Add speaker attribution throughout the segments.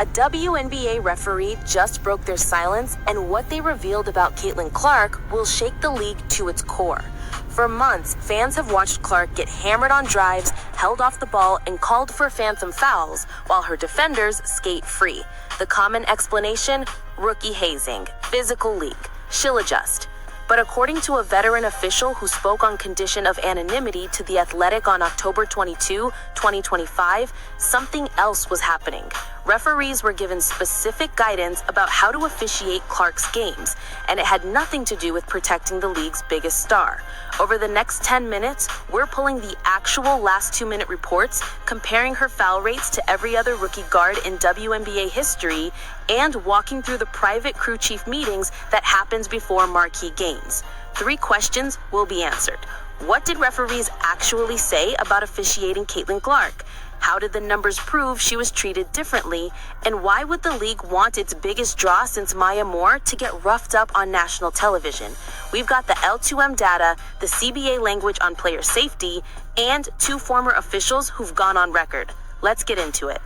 Speaker 1: A WNBA referee just broke their silence, and what they revealed about Caitlin Clark will shake the league to its core. For months, fans have watched Clark get hammered on drives, held off the ball, and called for phantom fouls, while her defenders skate free. The common explanation? Rookie hazing, physical league. She'll adjust. But according to a veteran official who spoke on condition of anonymity to The Athletic on October 22, 2025, something else was happening. Referees were given specific guidance about how to officiate Clark's games, and it had nothing to do with protecting the league's biggest star. Over the next 10 minutes, we're pulling the actual last 2-minute reports, comparing her foul rates to every other rookie guard in WNBA history, and walking through the private crew chief meetings that happens before marquee games. 3 questions will be answered. What did referees actually say about officiating Caitlin Clark? How did the numbers prove she was treated differently? And why would the league want its biggest draw since Maya Moore to get roughed up on national television? We've got the L2M data, the CBA language on player safety, and 2 former officials who've gone on record. Let's get into it.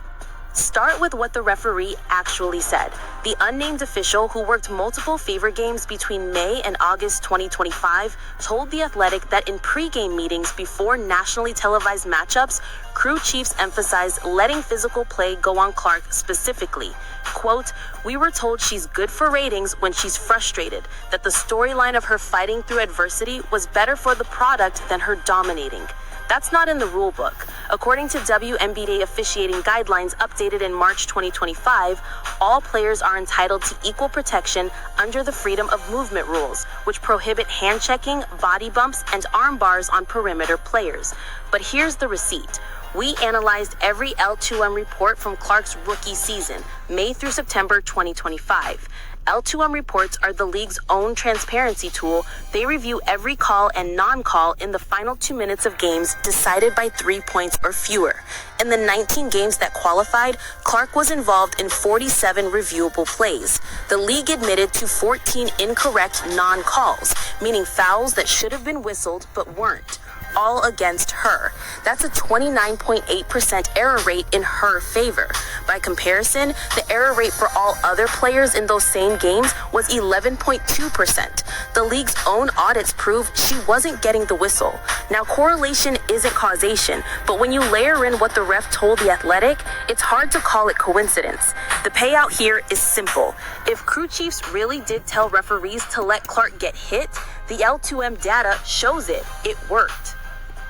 Speaker 1: Start with what the referee actually said. The unnamed official, who worked multiple favor games between May and August 2025, told The Athletic that in pre-game meetings before nationally televised matchups, crew chiefs emphasized letting physical play go on Clark specifically. Quote, "We were told she's good for ratings when she's frustrated, that the storyline of her fighting through adversity was better for the product than her dominating." That's not in the rule book. According to WNBA officiating guidelines updated in March 2025, all players are entitled to equal protection under the freedom of movement rules, which prohibit hand checking, body bumps, and arm bars on perimeter players. But here's the receipt. We analyzed every L2M report from Clark's rookie season, May through September 2025. L2M reports are the league's own transparency tool. They review every call and non-call in the final 2 minutes of games decided by 3 points or fewer. In the 19 games that qualified, Clark was involved in 47 reviewable plays. The league admitted to 14 incorrect non-calls, meaning fouls that should have been whistled but weren't, all against her. That's a 29.8% error rate in her favor. By comparison, the error rate for all other players in those same games was 11.2%. The league's own audits prove she wasn't getting the whistle. Now, correlation isn't causation, but when you layer in what the ref told The Athletic, it's hard to call it coincidence. The payout here is simple. If crew chiefs really did tell referees to let Clark get hit, the L2M data shows it. It worked.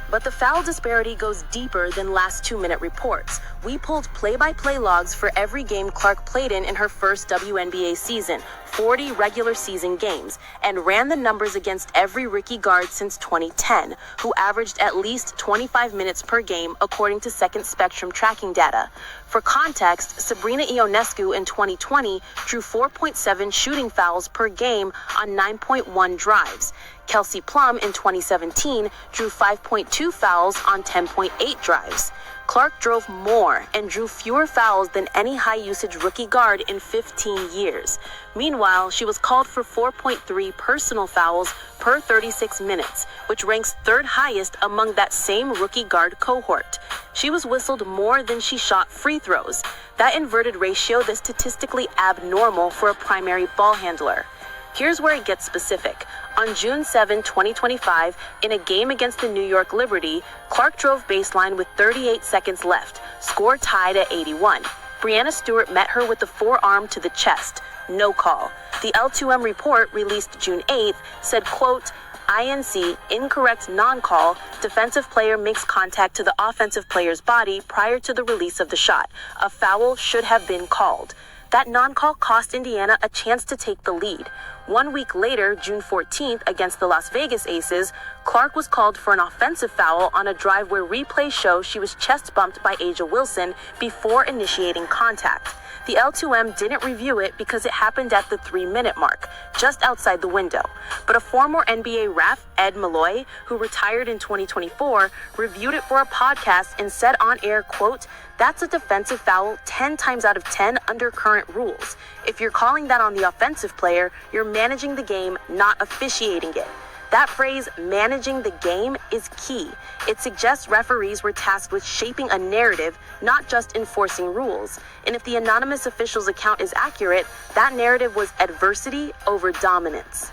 Speaker 1: But the foul disparity goes deeper than last 2-minute reports. We pulled play-by-play logs for every game Clark played in her first WNBA season, 40 regular season games, and ran the numbers against every rookie guard since 2010, who averaged at least 25 minutes per game according to Second Spectrum tracking data. For context, Sabrina Ionescu in 2020 drew 4.7 shooting fouls per game on 9.1 drives. Kelsey Plum in 2017 drew 5.2 fouls on 10.8 drives. Clark drove more and drew fewer fouls than any high-usage rookie guard in 15 years. Meanwhile, she was called for 4.3 personal fouls per 36 minutes, which ranks 3rd highest among that same rookie guard cohort. She was whistled more than she shot free throws. That inverted ratio is statistically abnormal for a primary ball handler. Here's where it gets specific. On June 7, 2025, in a game against the New York Liberty, Clark drove baseline with 38 seconds left, score tied at 81. Breanna Stewart met her with the forearm to the chest. No call. The L2M report, released June 8th, said, quote, "INC, incorrect non-call, defensive player makes contact to the offensive player's body prior to the release of the shot. A foul should have been called." That non-call cost Indiana a chance to take the lead. 1 week later, June 14th, against the Las Vegas Aces, Clark was called for an offensive foul on a drive where replays show she was chest bumped by A'ja Wilson before initiating contact. The L2M didn't review it because it happened at the 3-minute mark, just outside the window. But a former NBA ref, Ed Malloy, who retired in 2024, reviewed it for a podcast and said on air, quote, "That's a defensive foul 10 times out of 10 under current rules. If you're calling that on the offensive player, you're managing the game, not officiating it." That phrase, managing the game, is key. It suggests referees were tasked with shaping a narrative, not just enforcing rules. And if the anonymous official's account is accurate, that narrative was adversity over dominance.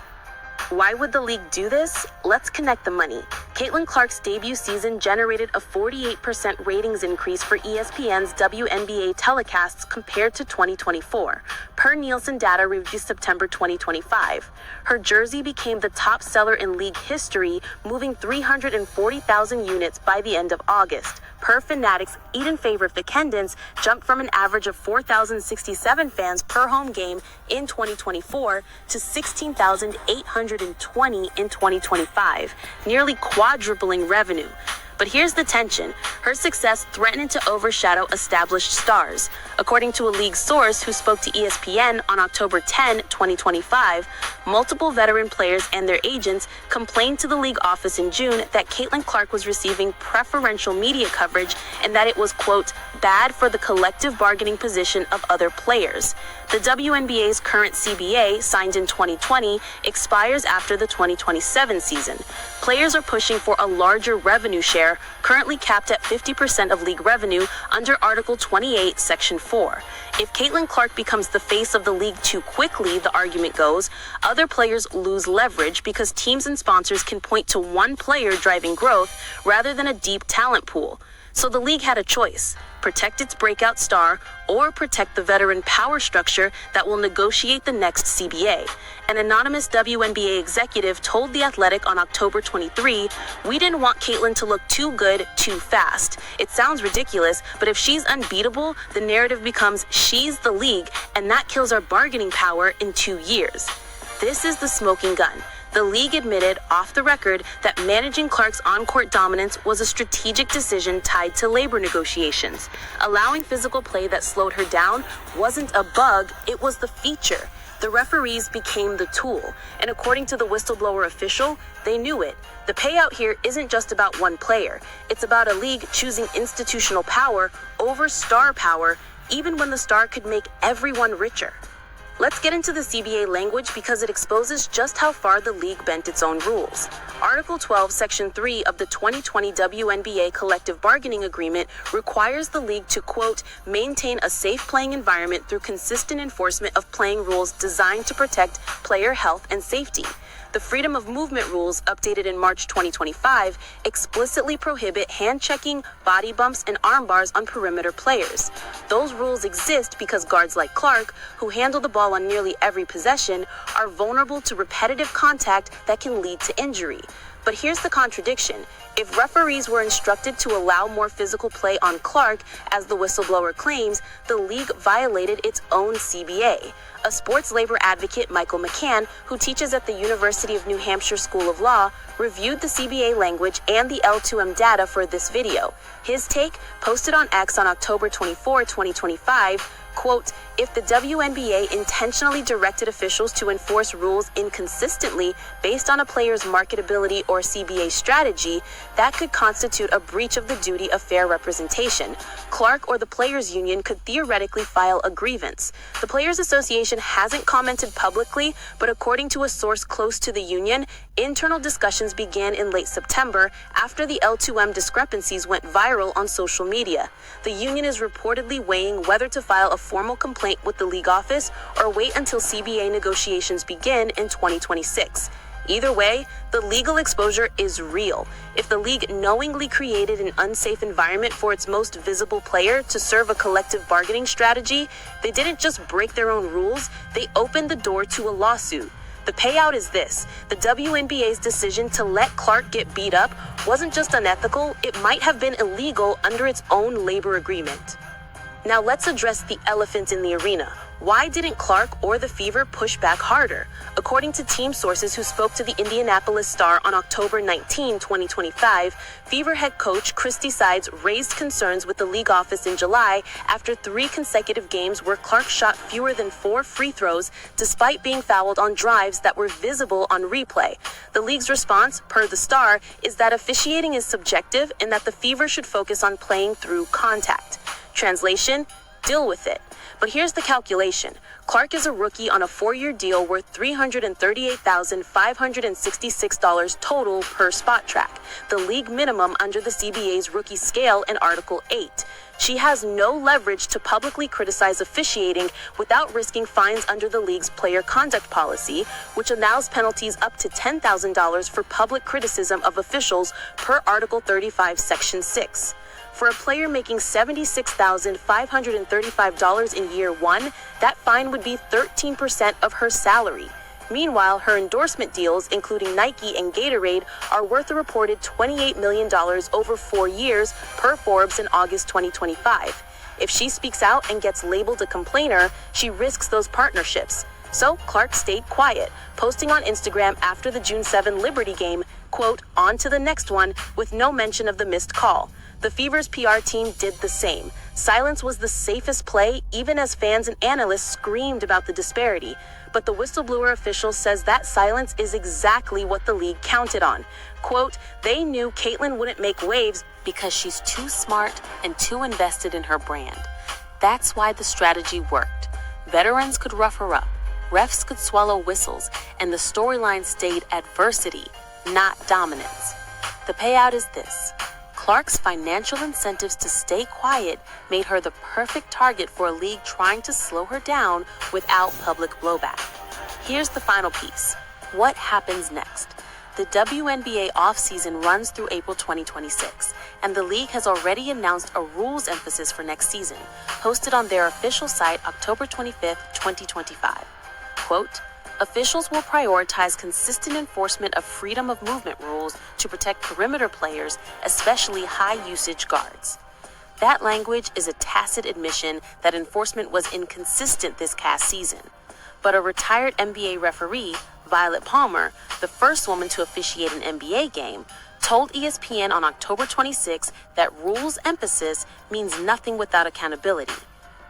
Speaker 1: Why would the league do this? Let's connect the money. Caitlin Clark's debut season generated a 48% ratings increase for ESPN's WNBA telecasts compared to 2024, per Nielsen data released September 2025. Her jersey became the top seller in league history, moving 340,000 units by the end of August. Per Fanatics, Eden Favorite attendance jumped from an average of 4,067 fans per home game in 2024 to 16,820 in 2025, nearly quadrupling revenue. But here's the tension. Her success threatened to overshadow established stars. According to a league source who spoke to ESPN on October 10, 2025, multiple veteran players and their agents complained to the league office in June that Caitlin Clark was receiving preferential media coverage and that it was, quote, bad for the collective bargaining position of other players. The WNBA's current CBA, signed in 2020, expires after the 2027 season. Players are pushing for a larger revenue share, currently capped at 50% of league revenue under Article 28, Section 4. If Caitlin Clark becomes the face of the league too quickly, the argument goes, other players lose leverage because teams and sponsors can point to one player driving growth rather than a deep talent pool. So the league had a choice: protect its breakout star or protect the veteran power structure that will negotiate the next CBA. An anonymous WNBA executive told The Athletic on October 23, "We didn't want Caitlin to look too good too fast. It sounds ridiculous, but if she's unbeatable, the narrative becomes she's the league, and that kills our bargaining power in 2 years." This is the smoking gun. The league admitted off the record that managing Clark's on-court dominance was a strategic decision tied to labor negotiations. Allowing physical play that slowed her down wasn't a bug, it was the feature. The referees became the tool, and according to the whistleblower official, they knew it. The payout here isn't just about one player. It's about a league choosing institutional power over star power, even when the star could make everyone richer. Let's get into the CBA language because it exposes just how far the league bent its own rules. Article 12, Section 3 of the 2020 WNBA Collective Bargaining Agreement requires the league to, quote, maintain a safe playing environment through consistent enforcement of playing rules designed to protect player health and safety. The freedom of movement rules, updated in March 2025, explicitly prohibit hand-checking, body bumps, and arm bars on perimeter players. Those rules exist because guards like Clark, who handle the ball on nearly every possession, are vulnerable to repetitive contact that can lead to injury. But here's the contradiction. If referees were instructed to allow more physical play on Clark, as the whistleblower claims, the league violated its own CBA. A sports labor advocate, Michael McCann, who teaches at the University of New Hampshire School of Law, reviewed the CBA language and the L2M data for this video. His take, posted on X on October 24, 2025, quote, if the WNBA intentionally directed officials to enforce rules inconsistently based on a player's marketability or CBA strategy, that could constitute a breach of the duty of fair representation. Clark or the Players Union could theoretically file a grievance. The Players Association hasn't commented publicly, but according to a source close to the union, internal discussions began in late September after the L2M discrepancies went viral on social media. The union is reportedly weighing whether to file a formal complaint with the league office or wait until CBA negotiations begin in 2026. Either way, the legal exposure is real. If the league knowingly created an unsafe environment for its most visible player to serve a collective bargaining strategy, they didn't just break their own rules, they opened the door to a lawsuit. The payout is this: the WNBA's decision to let Clark get beat up wasn't just unethical, it might have been illegal under its own labor agreement. Now let's address the elephant in the arena. Why didn't Clark or the Fever push back harder? According to team sources who spoke to the Indianapolis Star on October 19, 2025, Fever head coach Christy Sides raised concerns with the league office in July after 3 consecutive games where Clark shot fewer than 4 free throws despite being fouled on drives that were visible on replay. The league's response, per the Star, is that officiating is subjective and that the Fever should focus on playing through contact. Translation: Deal with it. But here's the calculation. Clark is a rookie on a 4-year deal worth $338,566 total per spot track, the league minimum under the CBA's rookie scale in Article 8. She has no leverage to publicly criticize officiating without risking fines under the league's player conduct policy, which allows penalties up to $10,000 for public criticism of officials per Article 35, Section 6. For a player making $76,535 in year one, that fine would be 13% of her salary. Meanwhile, her endorsement deals, including Nike and Gatorade, are worth a reported $28 million over 4 years per Forbes in August 2025. If she speaks out and gets labeled a complainer, she risks those partnerships. So Clark stayed quiet, posting on Instagram after the June 7 Liberty game, quote, "On to the next one," with no mention of the missed call. The Fever's PR team did the same. Silence was the safest play, even as fans and analysts screamed about the disparity. But the whistleblower official says that silence is exactly what the league counted on. Quote, "They knew Caitlyn wouldn't make waves because she's too smart and too invested in her brand. That's why the strategy worked. Veterans could rough her up, refs could swallow whistles, and the storyline stayed adversity, not dominance. The payout is this. Clark's financial incentives to stay quiet made her the perfect target for a league trying to slow her down without public blowback." Here's the final piece. What happens next? The WNBA offseason runs through April 2026, and the league has already announced a rules emphasis for next season, posted on their official site October 25, 2025. Quote, "Officials will prioritize consistent enforcement of freedom of movement rules to protect perimeter players, especially high-usage guards." That language is a tacit admission that enforcement was inconsistent this past season. But a retired NBA referee, Violet Palmer, the first woman to officiate an NBA game, told ESPN on October 26 that rules emphasis means nothing without accountability.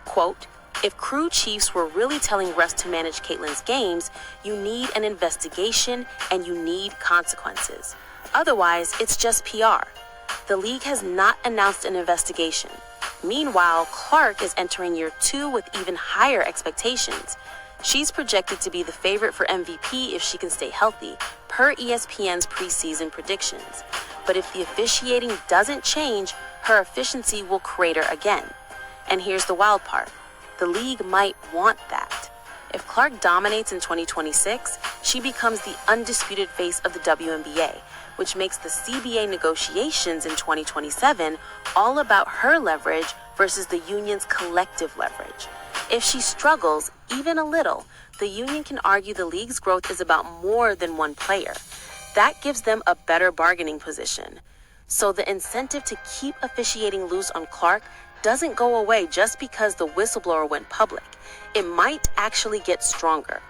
Speaker 1: Quote, "If crew chiefs were really telling refs to manage Caitlyn's games, you need an investigation and you need consequences. Otherwise, it's just PR." The league has not announced an investigation. Meanwhile, Clark is entering year 2 with even higher expectations. She's projected to be the favorite for MVP if she can stay healthy, per ESPN's preseason predictions. But if the officiating doesn't change, her efficiency will crater again. And here's the wild part. The league might want that. If Clark dominates in 2026, she becomes the undisputed face of the WNBA, which makes the CBA negotiations in 2027 all about her leverage versus the union's collective leverage. If she struggles, even a little, the union can argue the league's growth is about more than one player. That gives them a better bargaining position. So the incentive to keep officiating loose on Clark doesn't go away just because the whistleblower went public. It might actually get stronger.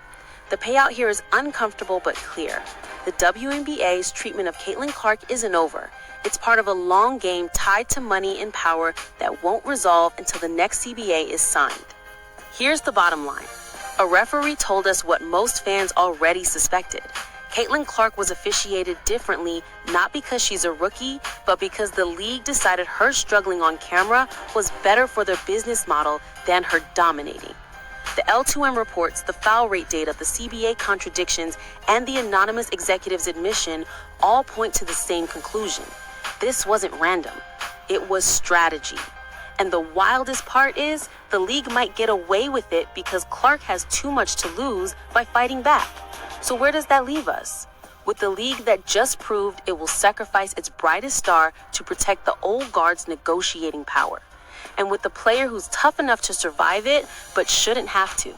Speaker 1: The payout here is uncomfortable but clear. The WNBA's treatment of Caitlyn Clark isn't over. It's part of a long game tied to money and power that won't resolve until the next CBA is signed. Here's the bottom line. A referee told us what most fans already suspected. Caitlyn Clark was officiated differently, not because she's a rookie, but because the league decided her struggling on camera was better for their business model than her dominating. The L2M reports, the foul rate data, the CBA contradictions, and the anonymous executive's admission all point to the same conclusion. This wasn't random. It was strategy. And the wildest part is, the league might get away with it because Clark has too much to lose by fighting back. So where does that leave us? With the league that just proved it will sacrifice its brightest star to protect the old guard's negotiating power. And with the player who's tough enough to survive it, but shouldn't have to.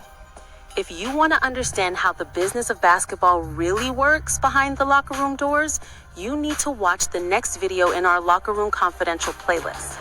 Speaker 1: If you want to understand how the business of basketball really works behind the locker room doors, you need to watch the next video in our Locker Room Confidential playlist.